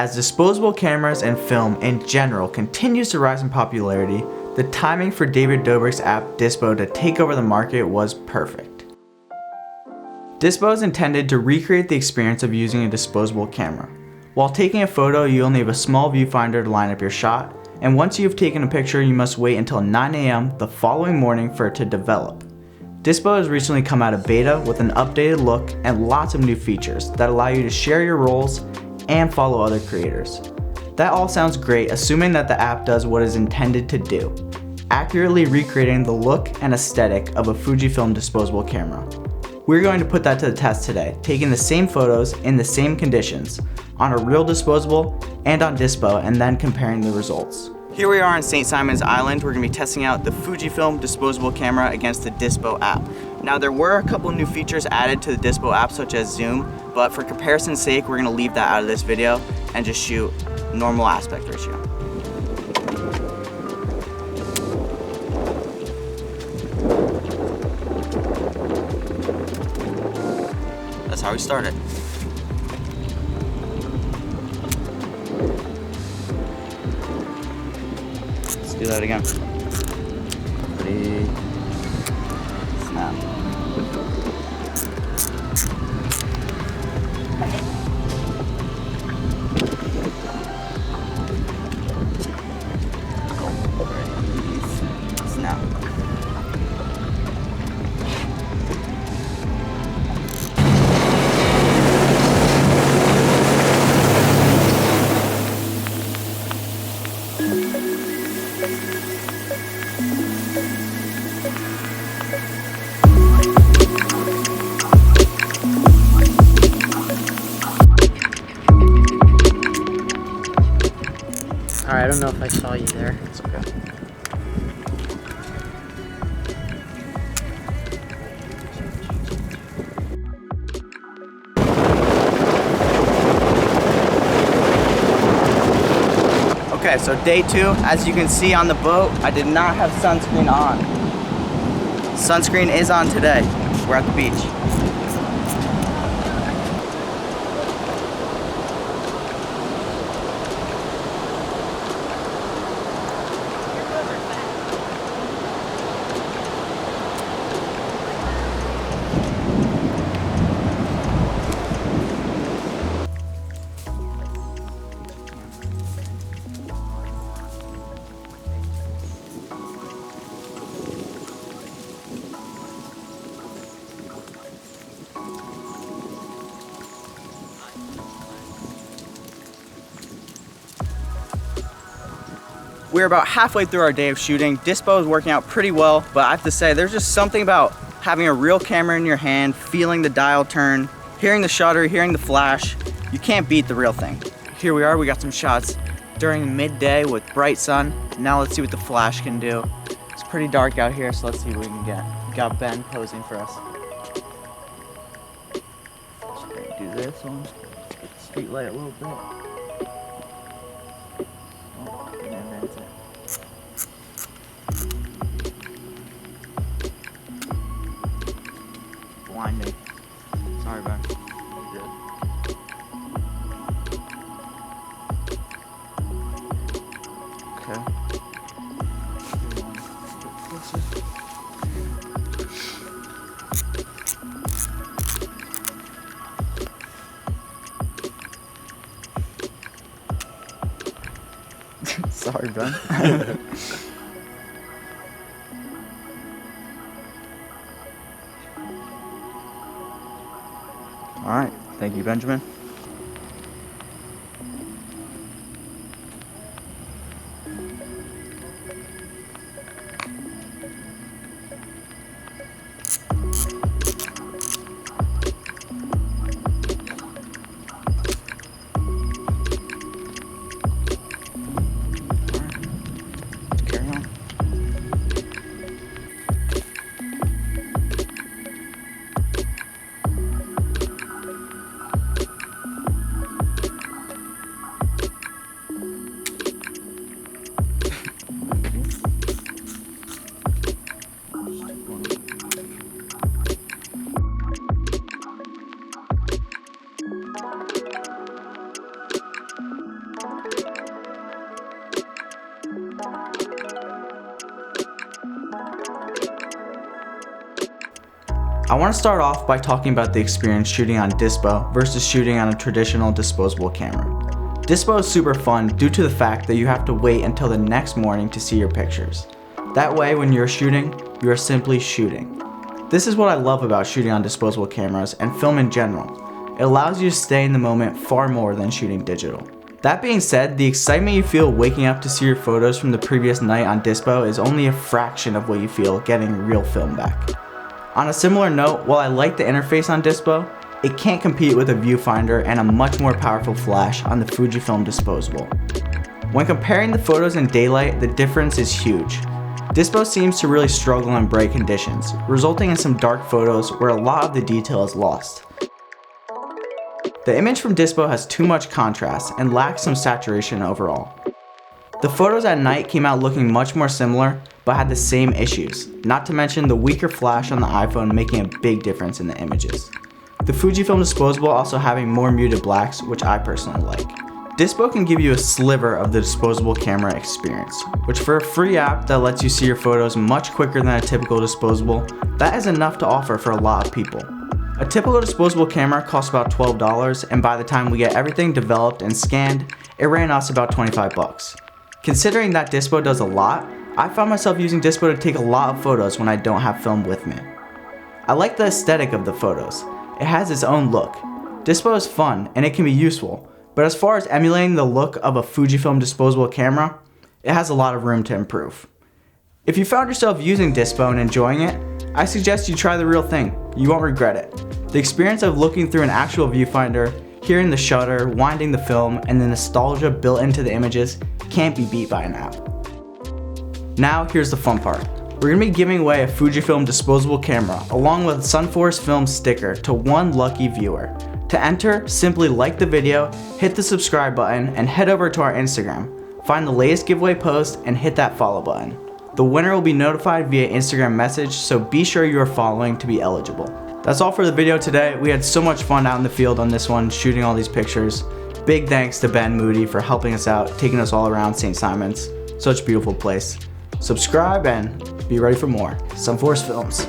As disposable cameras and film in general continues to rise in popularity, the timing for David Dobrik's app Dispo to take over the market was perfect. Dispo is intended to recreate the experience of using a disposable camera. While taking a photo, you only have a small viewfinder to line up your shot, and once you've taken a picture, you must wait until 9 a.m. the following morning for it to develop. Dispo has recently come out of beta with an updated look and lots of new features that allow you to share your rolls and follow other creators. That all sounds great, assuming that the app does what it's intended to do, accurately recreating the look and aesthetic of a Fujifilm disposable camera. We're going to put that to the test today, taking the same photos in the same conditions, on a real disposable and on Dispo, and then comparing the results. Here we are on St. Simon's Island. We're going to be testing out the Fujifilm disposable camera against the Dispo app. Now there were a couple new features added to the Dispo app such as zoom, but for comparison's sake we're going to leave that out of this video and just shoot normal aspect ratio. That's how we started. Let's do that again. Ready? Snap. Ready? Snap. Alright, I don't know if I saw you there. It's okay. Okay, so day 2, as you can see on the boat, I did not have sunscreen on. Sunscreen is on today. We're at the beach. We're about halfway through our day of shooting. Dispo is working out pretty well, but I have to say there's just something about having a real camera in your hand, feeling the dial turn, hearing the shutter, hearing the flash. You can't beat the real thing. Here we are, we got some shots during midday with bright sun. Now let's see what the flash can do. It's pretty dark out here, so let's see what we can get. We got Ben posing for us. Just do this one, get the street light a little bit. Blinding. Sorry, Ben. You're good. Okay. Sorry, Ben. All right, thank you, Benjamin. Carry on. I want to start off by talking about the experience shooting on Dispo versus shooting on a traditional disposable camera. Dispo is super fun due to the fact that you have to wait until the next morning to see your pictures. That way, when you're shooting, you are simply shooting. This is what I love about shooting on disposable cameras and film in general. It allows you to stay in the moment far more than shooting digital. That being said, the excitement you feel waking up to see your photos from the previous night on Dispo is only a fraction of what you feel getting real film back. On a similar note, while I like the interface on Dispo, it can't compete with a viewfinder and a much more powerful flash on the Fujifilm Disposable. When comparing the photos in daylight, the difference is huge. Dispo seems to really struggle in bright conditions, resulting in some dark photos where a lot of the detail is lost. The image from Dispo has too much contrast and lacks some saturation overall. The photos at night came out looking much more similar, but had the same issues, not to mention the weaker flash on the iPhone making a big difference in the images. The Fujifilm Disposable also having more muted blacks, which I personally like. Dispo can give you a sliver of the disposable camera experience, which for a free app that lets you see your photos much quicker than a typical disposable, that is enough to offer for a lot of people. A typical disposable camera costs about $12, and by the time we get everything developed and scanned, it ran us about 25 bucks. Considering that Dispo does a lot, I found myself using Dispo to take a lot of photos when I don't have film with me. I like the aesthetic of the photos. It has its own look. Dispo is fun and it can be useful, but as far as emulating the look of a Fujifilm disposable camera, it has a lot of room to improve. If you found yourself using Dispo and enjoying it, I suggest you try the real thing. You won't regret it. The experience of looking through an actual viewfinder, hearing the shutter, winding the film, and the nostalgia built into the images can't be beat by an app. Now here's the fun part. We're going to be giving away a Fujifilm disposable camera along with a Sunforce Film sticker to one lucky viewer. To enter, simply like the video, hit the subscribe button, and head over to our Instagram. Find the latest giveaway post and hit that follow button. The winner will be notified via Instagram message, so be sure you are following to be eligible. That's all for the video today. We had so much fun out in the field on this one, shooting all these pictures. Big thanks to Ben Moody for helping us out, taking us all around St. Simon's. Such a beautiful place. Subscribe and be ready for more Sunforce Films.